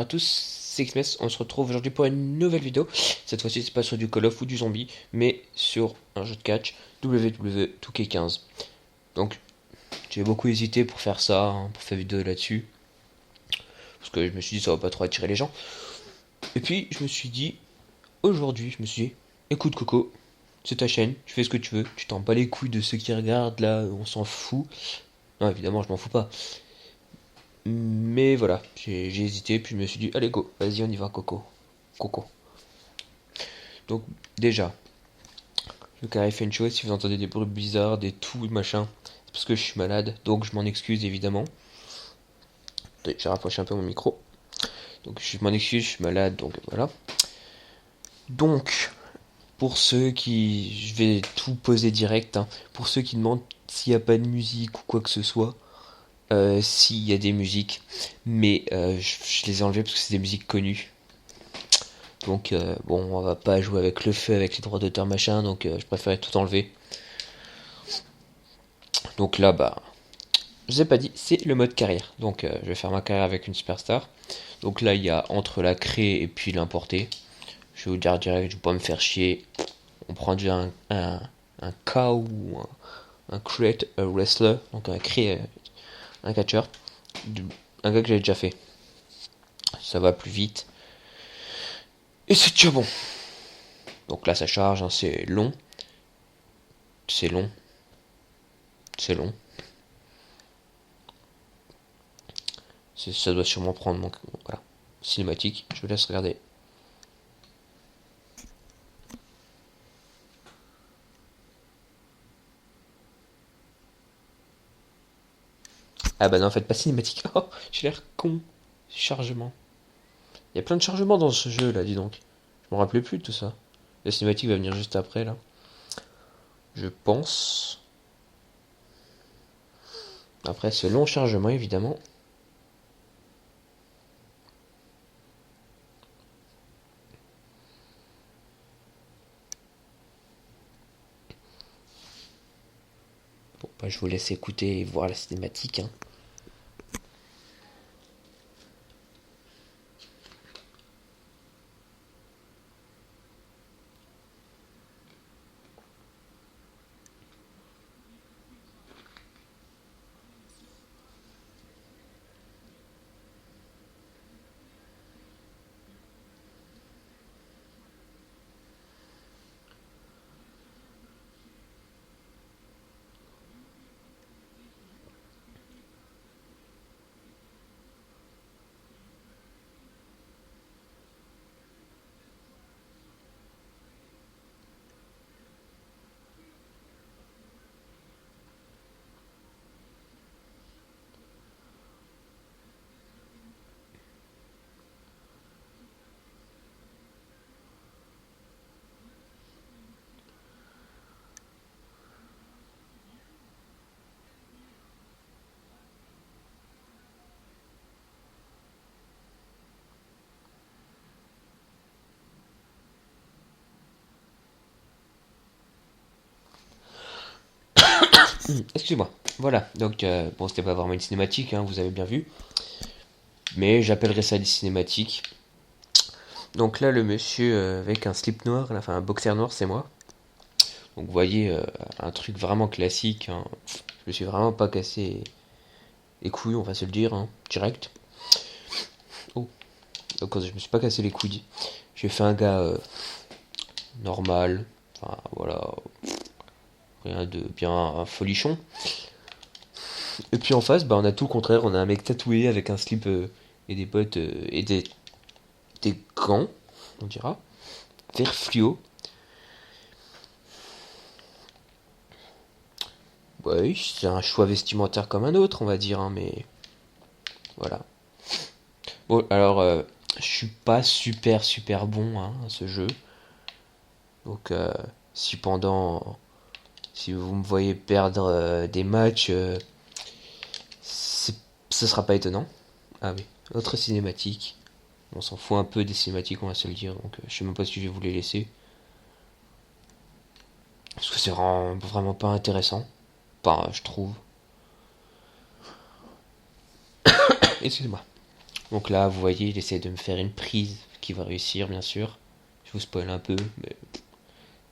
à tous, c'est XMS, on se retrouve aujourd'hui pour une nouvelle vidéo. Cette fois-ci, c'est pas sur du Call of ou du zombie, mais sur un jeu de catch WWE2K15. Donc, j'ai beaucoup hésité pour faire ça, pour faire vidéo là-dessus, parce que je me suis dit ça va pas trop attirer les gens. Et puis, je me suis dit, aujourd'hui, écoute Coco, c'est ta chaîne, tu fais ce que tu veux, tu t'en bats les couilles de ceux qui regardent là, on s'en fout. Non, évidemment, je m'en fous pas. Mais voilà, j'ai hésité, puis je me suis dit, allez go, vas-y, on y va, Coco. Coco. Donc, déjà, je vais clarifier une chose, si vous entendez des bruits bizarres, des tout, machin, c'est parce que je suis malade, donc je m'en excuse évidemment. J'ai rapproché un peu mon micro. Donc, je m'en excuse, je suis malade, donc voilà. Donc, pour ceux qui. Je vais tout poser direct, hein. Pour ceux qui demandent s'il n'y a pas de musique ou quoi que ce soit, s'il y a des musiques, mais je les ai enlevées parce que c'est des musiques connues. Donc bon, on va pas jouer avec le feu, avec les droits d'auteur machin, donc je préférais tout enlever. Donc là, bah, je vous ai pas dit, c'est le mode carrière. Donc je vais faire ma carrière avec une superstar. Donc là, il y a entre la créer et puis l'importer. Je vais vous dire direct, je vais pas me faire chier. On prend déjà un cow ou un create a wrestler, donc un créer un catcheur. Un gars que j'avais déjà fait. Ça va plus vite. Et c'est déjà bon. Donc là, ça charge, hein, c'est long. C'est long. C'est long. Ça doit sûrement prendre mon. Voilà. Cinématique. Je vous laisse regarder. Ah bah non, en fait, pas cinématique. Oh, j'ai l'air con. Chargement. Il y a plein de chargements dans ce jeu là, dis donc. Je me rappelais plus de tout ça. La cinématique va venir juste après là. Je pense. Après, ce long chargement évidemment. Bon, bah, je vous laisse écouter et voir la cinématique, hein. Excusez-moi. Voilà. Donc, bon, c'était pas vraiment une cinématique, hein, vous avez bien vu. Mais j'appellerais ça des cinématiques. Donc là, le monsieur avec un slip noir, enfin un boxer noir, c'est moi. Donc vous voyez, un truc vraiment classique, hein. Je me suis vraiment pas cassé les couilles, on va se le dire, hein, direct. Oh, donc je me suis pas cassé les couilles. J'ai fait un gars normal, enfin voilà, rien de bien folichon. Et puis en face, bah, on a tout le contraire, on a un mec tatoué avec un slip et des bottes et des gants, on dira, vert fluo. Ouais, c'est un choix vestimentaire comme un autre, on va dire, hein, mais voilà. Bon, alors, je suis pas super bon, hein, à ce jeu. Donc, si pendant, si vous me voyez perdre des matchs, ce sera pas étonnant. Ah oui, autre cinématique. On s'en fout un peu des cinématiques, on va se le dire. Donc, je sais même pas si je vais vous les laisser. Parce que c'est vraiment pas intéressant. Enfin, je trouve. Excusez-moi. Donc là, vous voyez, il essaie de me faire une prise qui va réussir, bien sûr. Je vous spoil un peu, mais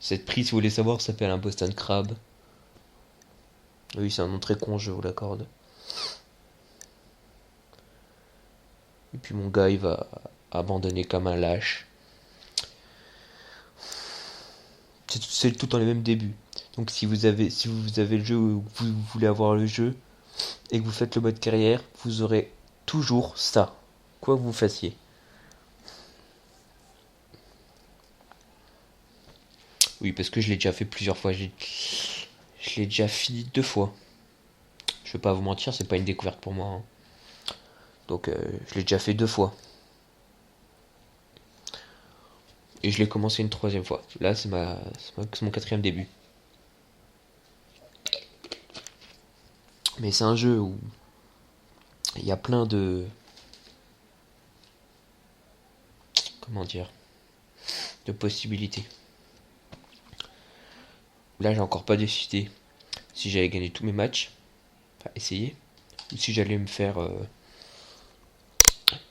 cette prise, si vous voulez savoir, s'appelle un Boston Crab. Oui, c'est un nom très con, je vous l'accorde. Et puis mon gars, il va abandonner comme un lâche. C'est tout dans les mêmes débuts. Donc si vous avez le jeu ou que vous voulez avoir le jeu et que vous faites le mode carrière, vous aurez toujours ça, quoi que vous fassiez. Oui, parce que je l'ai déjà fait plusieurs fois. Je l'ai déjà fini 2 fois. Je vais pas vous mentir, c'est pas une découverte pour moi, hein. Donc je l'ai déjà fait 2 fois. Et je l'ai commencé une troisième fois. Là, c'est mon quatrième début. Mais c'est un jeu où il y a plein de... Comment dire? De possibilités. Là, j'ai encore pas décidé si j'allais gagner tous mes matchs. Enfin, essayer. Ou si j'allais me faire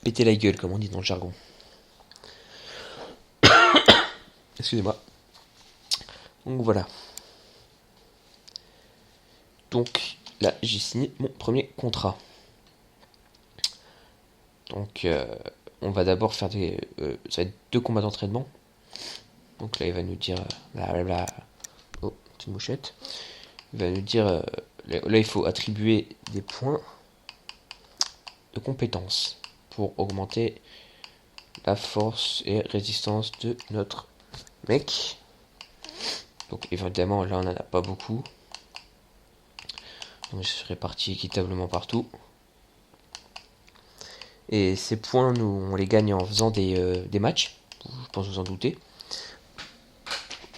péter la gueule, comme on dit dans le jargon. Excusez-moi. Donc voilà. Donc là, j'ai signé mon premier contrat. Donc on va d'abord faire ça va être 2 combats d'entraînement. Donc là, il va nous dire blablabla. Oh, petite mouchette. Il va nous dire là, il faut attribuer des points de compétences pour augmenter la force et résistance de notre mec. Donc évidemment, là, on n'en a pas beaucoup. Donc je suis réparti équitablement partout. Et ces points, nous, on les gagne en faisant des matchs. Je pense vous en doutez.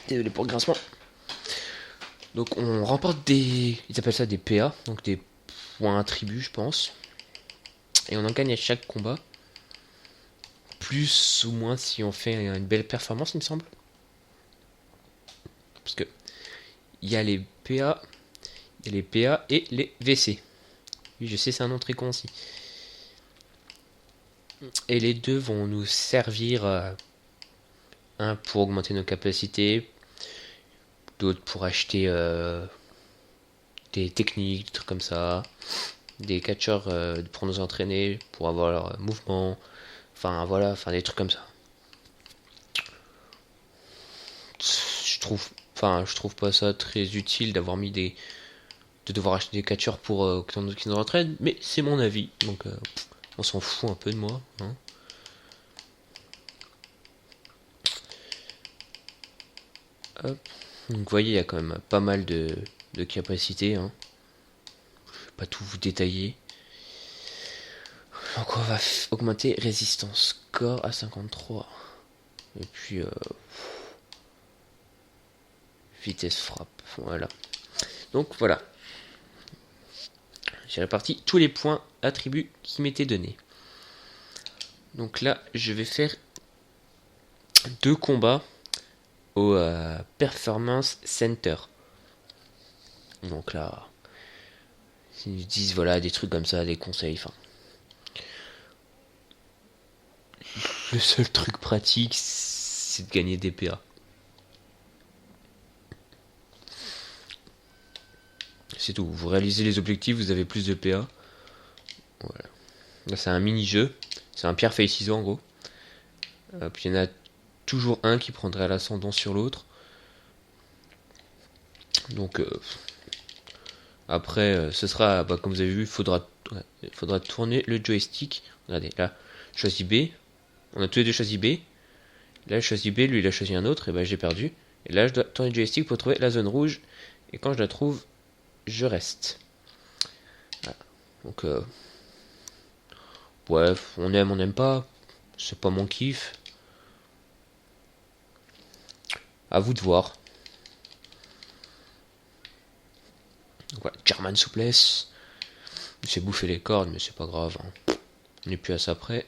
Désolé pour le grincement. Donc on remporte ils appellent ça des PA, donc des points attributs, je pense. Et on en gagne à chaque combat. Plus ou moins si on fait une belle performance, il me semble. Parce que il y a les PA, et les VC. Oui, je sais, c'est un nom très con aussi. Et les deux vont nous servir, un pour augmenter nos capacités, d'autres pour acheter des techniques, des trucs comme ça, des catcheurs pour nous entraîner, pour avoir leur mouvement, enfin voilà, enfin des trucs comme ça. Je trouve pas ça très utile d'avoir mis de devoir acheter des catcheurs pour qu'ils nous entraînent, mais c'est mon avis, donc on s'en fout un peu de moi, hein. Hop. Donc vous voyez, il y a quand même pas mal de capacités, hein. Je vais pas tout vous détailler. Donc on va augmenter résistance corps à 53. Et puis vitesse frappe. Voilà. Donc voilà. J'ai réparti tous les points attributs qui m'étaient donnés. Donc là, je vais faire 2 combats au Performance Center. Donc là, ils disent voilà des trucs comme ça, des conseils. Enfin, le seul truc pratique, c'est de gagner des PA. C'est tout. Vous réalisez les objectifs, vous avez plus de PA. Voilà. Là, c'est un mini-jeu. C'est un pierre, feuille, ciseaux en gros. Puis il y en a toujours un qui prendrait l'ascendant sur l'autre. Donc après, ce sera, comme vous avez vu, il faudra tourner le joystick. Regardez, là, je choisis B. On a tous les deux choisi B. Là, je choisis B, lui, il a choisi un autre, et ben j'ai perdu. Et là, je dois tourner le joystick pour trouver la zone rouge. Et quand je la trouve, je reste. Voilà. Donc, bref, on n'aime pas. C'est pas mon kiff. À vous de voir. Donc, voilà, German souplesse. Il s'est bouffé les cordes, mais c'est pas grave, hein. On n'est plus à ça près.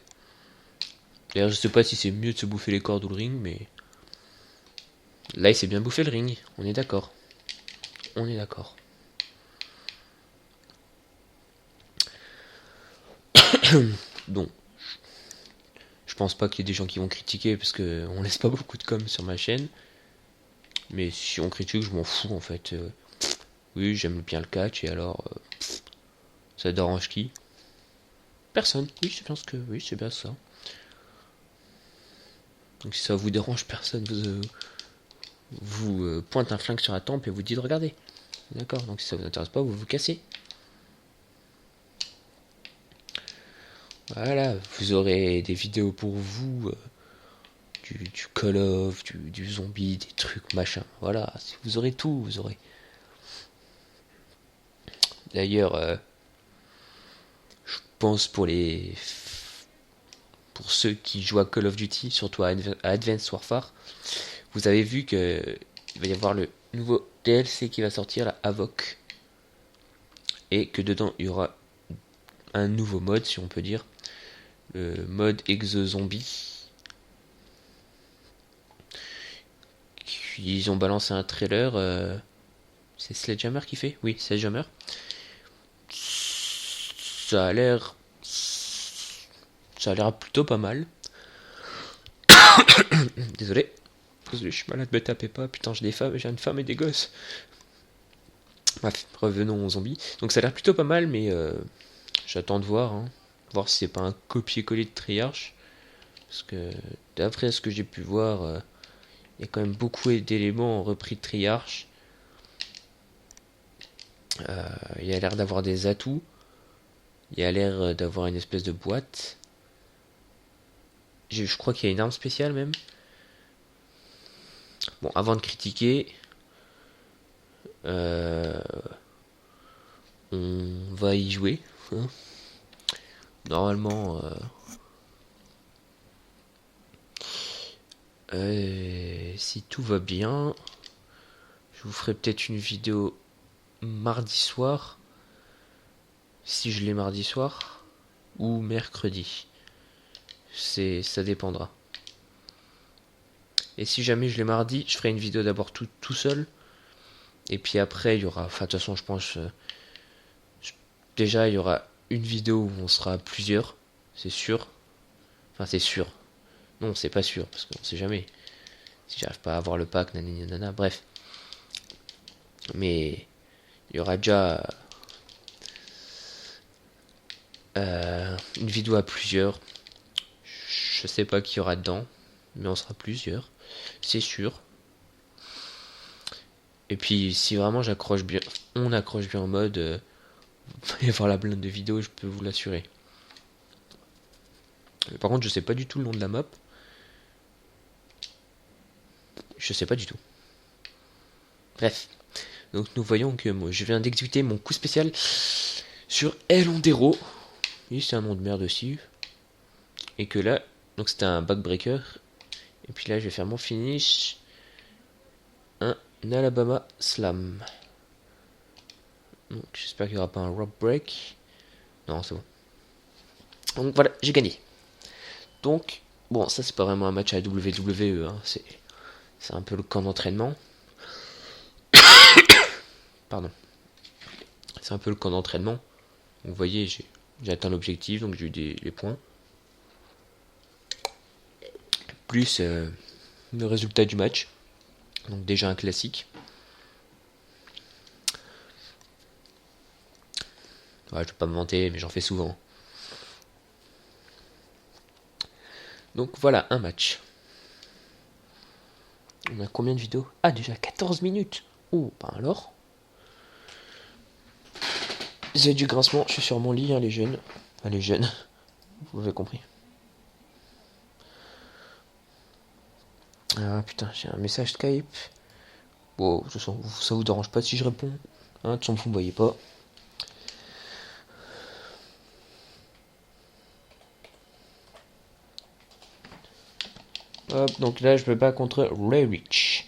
D'ailleurs, je sais pas si c'est mieux de se bouffer les cordes ou le ring, mais là, il s'est bien bouffé le ring. On est d'accord. On est d'accord. Donc, Je pense pas qu'il y ait des gens qui vont critiquer parce que on laisse pas beaucoup de com sur ma chaîne. Mais si on critique, je m'en fous en fait. Oui, j'aime bien le catch et alors ça dérange qui? Personne. Oui, c'est bien oui, c'est bien ça. Donc si ça vous dérange, personne vous pointe un flingue sur la tempe et vous dit de regarder. D'accord. Donc si ça vous intéresse pas, vous vous cassez. Voilà, vous aurez des vidéos pour vous, du Call of, du zombie, des trucs machin. Voilà, vous aurez tout, vous aurez. D'ailleurs, je pense pour ceux qui jouent à Call of Duty, surtout à Advanced Warfare, vous avez vu que il va y avoir le nouveau DLC qui va sortir, la Havoc, et que dedans il y aura un nouveau mode, si on peut dire, le mode Exo-Zombie. Ils ont balancé un trailer. C'est Sledgehammer qui fait? Oui, Sledgehammer. Ça a l'air. Ça a l'air plutôt pas mal. Désolé. Je suis malade, me tapez pas. Putain, j'ai une femme et des gosses. Bref, revenons aux zombies. Donc ça a l'air plutôt pas mal, mais j'attends de voir. Voir si c'est pas un copier-coller de Treyarch. Parce que d'après ce que j'ai pu voir, il y a quand même beaucoup d'éléments repris de Treyarch. Il y a l'air d'avoir des atouts. Il y a l'air d'avoir une espèce de boîte. Je crois qu'il y a une arme spéciale même. Bon, avant de critiquer, on va y jouer. Hein. Normalement, si tout va bien, je vous ferai peut-être une vidéo mardi soir. Si je l'ai mardi soir. Ou mercredi. Ça dépendra. Et si jamais je l'ai mardi, je ferai une vidéo d'abord tout seul. Et puis après, il y aura... Enfin, de toute façon, je pense... déjà, il y aura une vidéo où on sera plusieurs. C'est sûr. Enfin, c'est sûr. Non, c'est pas sûr, parce qu'on sait jamais. Si j'arrive pas à avoir le pack, nanana, bref. Mais... il y aura déjà... une vidéo à plusieurs. Je sais pas qui y aura dedans. Mais on sera plusieurs. C'est sûr. Et puis si vraiment on accroche bien en mode, il va y avoir la blinde de vidéos, je peux vous l'assurer. Par contre, je sais pas du tout le nom de la map. Je sais pas du tout. Bref. Donc nous voyons que moi, je viens d'exécuter mon coup spécial sur El Hondero. Oui, c'est un nom de merde aussi. Et que là, donc c'était un backbreaker. Et puis là, je vais faire mon finish. Un Alabama Slam. Donc j'espère qu'il n'y aura pas un rope break. Non, c'est bon. Donc voilà, j'ai gagné. Donc, bon, ça c'est pas vraiment un match à WWE, hein. C'est un peu le camp d'entraînement. Pardon. C'est un peu le camp d'entraînement. Donc, vous voyez, j'ai atteint l'objectif, donc j'ai eu les points. Plus le résultat du match. Donc déjà un classique. Ouais, je vais pas me vanter, mais j'en fais souvent. Donc voilà, un match. On a combien de vidéos? Ah, déjà 14 minutes. Oh, ben alors. Vous avez du grincement, je suis sur mon lit, hein, les jeunes. Enfin, les jeunes. Vous avez compris. Ah putain, j'ai un message Skype. Bon, de toute façon, ça vous dérange pas si je réponds. Hein, de toute façon, vous me voyez pas. Hop, donc là, je me bats contre Ray Rich.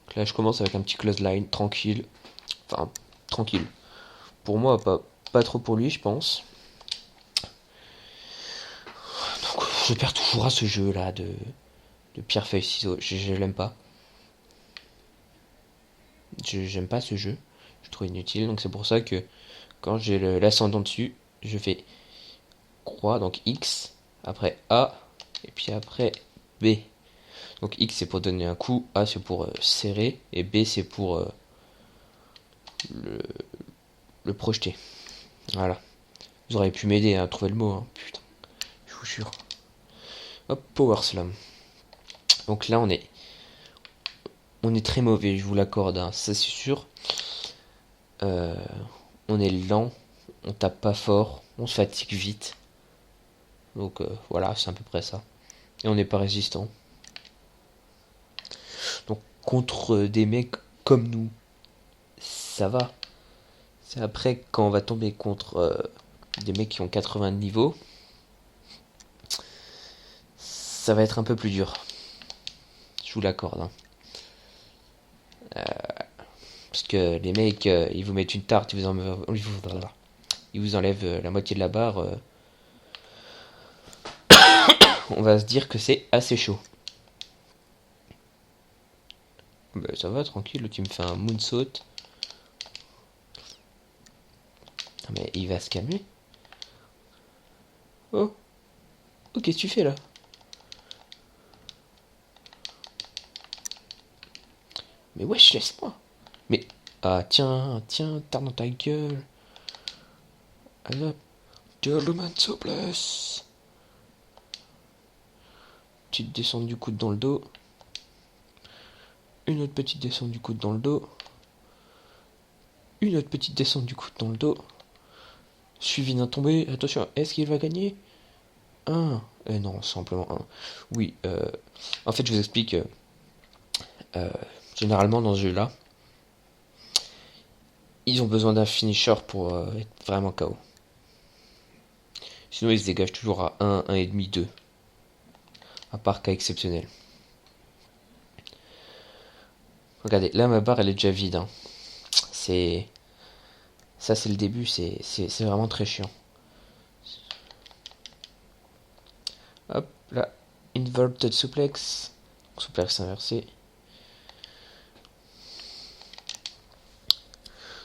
Donc là, je commence avec un petit close line, tranquille. Enfin, tranquille. Pour moi, pas trop pour lui, je pense. Donc, je perds toujours à ce jeu là de pierre feuille ciseaux. Je l'aime pas. J'aime pas ce jeu. Je trouve inutile. Donc c'est pour ça que quand j'ai l'ascendant dessus, je fais croix, donc X, après A, Et puis après, B. Donc X c'est pour donner un coup, A c'est pour serrer, et B c'est pour le, le projeter. Voilà. Vous auriez pu m'aider à trouver le mot, hein. Putain, je vous jure. Hop, Power Slam. Donc là on est très mauvais, je vous l'accorde, hein, ça c'est sûr. Euh, on est lent, on tape pas fort, on se fatigue vite. Donc voilà, c'est à peu près ça. Et on n'est pas résistant. Donc contre des mecs comme nous, ça va. C'est après quand on va tomber contre des mecs qui ont 80 de niveau, ça va être un peu plus dur. Je vous l'accorde, hein. Parce que les mecs, ils vous mettent une tarte, ils vous enlèvent la moitié de la barre. On va se dire que c'est assez chaud. Bah, ça va, tranquille, l'autre il me fait un moonsault. Non, mais il va se calmer. Oh, oh, qu'est-ce que tu fais là? Mais wesh, laisse-moi. Mais, ah, tiens, tiens, tarte dans ta gueule. Allez hop. Gentleman Sopless. Petite descente du coude dans le dos. Une autre petite descente du coude dans le dos. Une autre petite descente du coude dans le dos. Suivi d'un tombé. Attention, est-ce qu'il va gagner? Un. Non, simplement un. Oui, en fait, je vous explique. Euh, généralement, dans ce jeu-là, ils ont besoin d'un finisher pour être vraiment KO. Sinon, ils se dégagent toujours à 1, 1,5, 2. À part cas exceptionnel. Regardez, là, ma barre, elle est déjà vide, hein. C'est... Ça, c'est le début, c'est vraiment très chiant. Hop, là. Inverted suplex. Suplex inversé.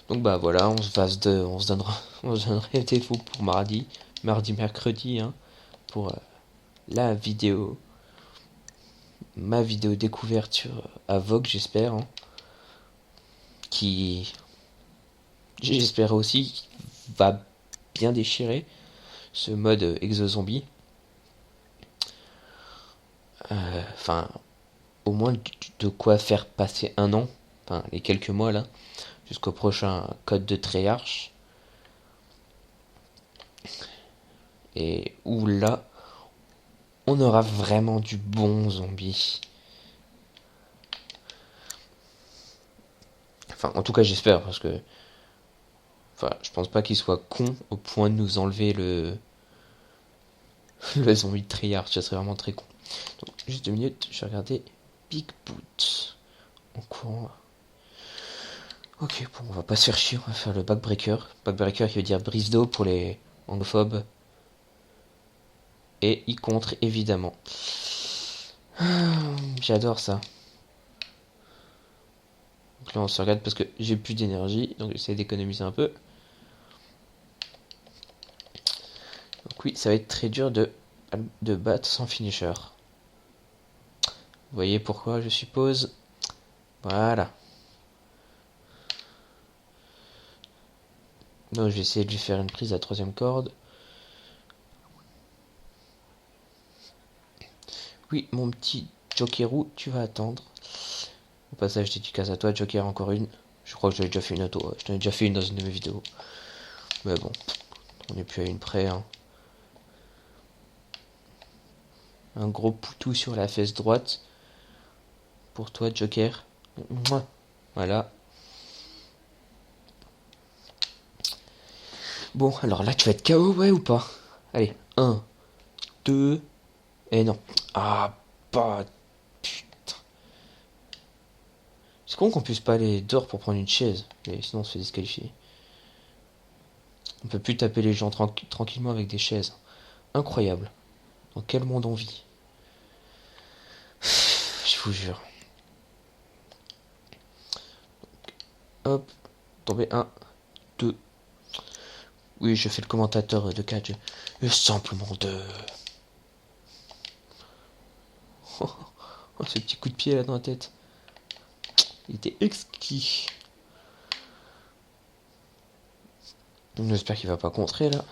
Donc bah voilà, on se donnera rendez-vous pour mardi, mercredi, hein, pour la vidéo, ma vidéo découverte à Vogue, j'espère, hein, qui, j'espère aussi, va bien déchirer ce mode exo-zombie. Enfin, au moins de quoi faire passer un an, enfin les quelques mois là, jusqu'au prochain code de Treyarch. Et où là, on aura vraiment du bon zombie. Enfin, en tout cas, j'espère, parce que... Enfin, je pense pas qu'il soit con au point de nous enlever le... le zombie de Treyarch, ça serait vraiment très con. Donc, juste 2 minutes, je vais regarder Big Boot. En courant. Ok, bon, on va pas se faire chier, on va faire le backbreaker. Backbreaker qui veut dire brise d'eau pour les anglophobes. Et il contre, évidemment. J'adore ça. Donc là, on se regarde parce que j'ai plus d'énergie, donc j'essaie d'économiser un peu. Donc oui, ça va être très dur de battre sans finisher. Vous voyez pourquoi, je suppose. Voilà. Donc je vais essayer de lui faire une prise à troisième corde. Oui, mon petit Jokerou, tu vas attendre. Au passage, dédicace à toi, Joker, encore une. Je crois que j'avais déjà fait une auto. Je t'en ai déjà fait une dans une de mes vidéos. Mais bon, on n'est plus à une près, hein. Un gros poutou sur la fesse droite. Pour toi, Joker. Voilà. Bon, alors là, tu vas être KO, ouais, ou pas? Allez, 1, 2... Et non. Ah, pas... Putain. C'est con qu'on puisse pas aller dehors pour prendre une chaise. Mais sinon, on se fait disqualifier. On peut plus taper les gens tranquillement avec des chaises. Incroyable. Dans quel monde on vit? Je vous jure. Hop. Tomber 1, 2... Oui, je fais le commentateur de catch. Simplement de... Oh, ce petit coup de pied là dans la tête. Il était exquis. J'espère qu'il va pas contrer là.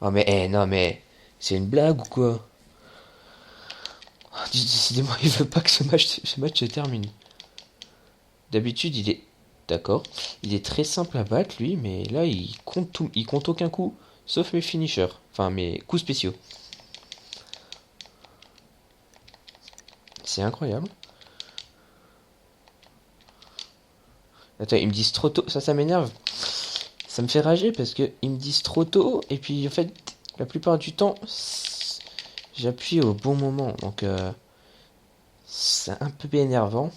Oh mais non mais c'est une blague ou quoi? Décidément il veut pas que ce match se termine. D'habitude il est d'accord, il est très simple à battre lui, mais là il compte aucun coup, sauf mes finishers, enfin mes coups spéciaux. C'est incroyable. Attends, ils me disent trop tôt, ça m'énerve. Ça me fait rager parce que ils me disent trop tôt et puis en fait la plupart du temps j'appuie au bon moment, donc c'est un peu énervant.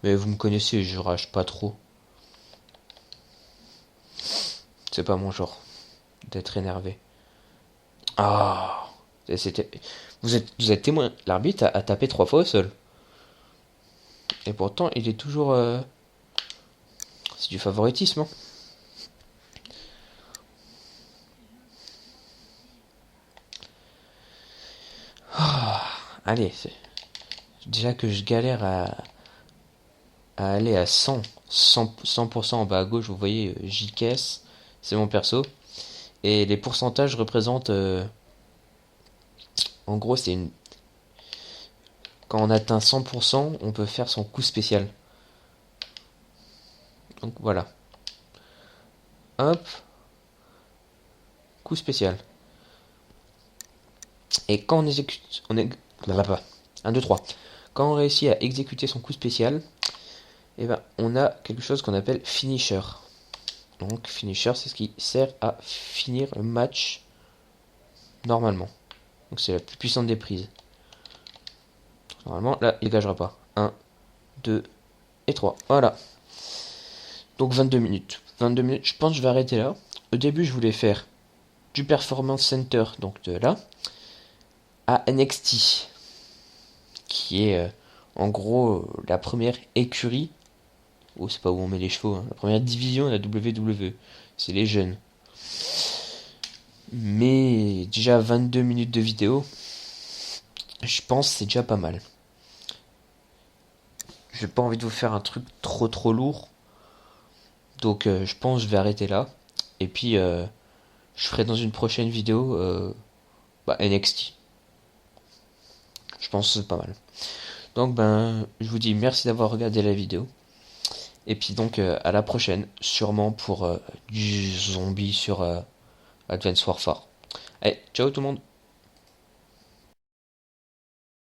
Mais vous me connaissez, je rage pas trop. C'est pas mon genre d'être énervé. Ah, c'était. Vous êtes témoin. L'arbitre a tapé 3 fois au sol. Et pourtant, il est toujours. C'est du favoritisme, hein. Allez, déjà que je galère à aller à 100% en bas à gauche, vous voyez, JKS, c'est mon perso. Et les pourcentages représentent. En gros, c'est une. Quand on atteint 100%, on peut faire son coup spécial. Donc voilà. Hop, coup spécial. Et quand on exécute. Là, 1, 2, 3. Quand on réussit à exécuter son coup spécial, eh ben, on a quelque chose qu'on appelle finisher. Donc, finisher, c'est ce qui sert à finir le match normalement. Donc, c'est la plus puissante des prises. Normalement, là, il gagera pas. 1, 2 et 3. Voilà. Donc, 22 minutes. 22 minutes, je pense que je vais arrêter là. Au début, je voulais faire du Performance Center, donc de là, à NXT, qui est en gros la première écurie. Oh, c'est pas où on met les chevaux, hein. La première division de la WWE. C'est les jeunes. Mais déjà 22 minutes de vidéo, je pense que c'est déjà pas mal. J'ai pas envie de vous faire un truc trop lourd. Donc je pense que je vais arrêter là. Et puis je ferai dans une prochaine vidéo NXT. Je pense que c'est pas mal. Donc ben je vous dis merci d'avoir regardé la vidéo. Et puis donc à la prochaine. Sûrement pour du zombie sur Advanced Warfare. Allez, ciao tout le monde.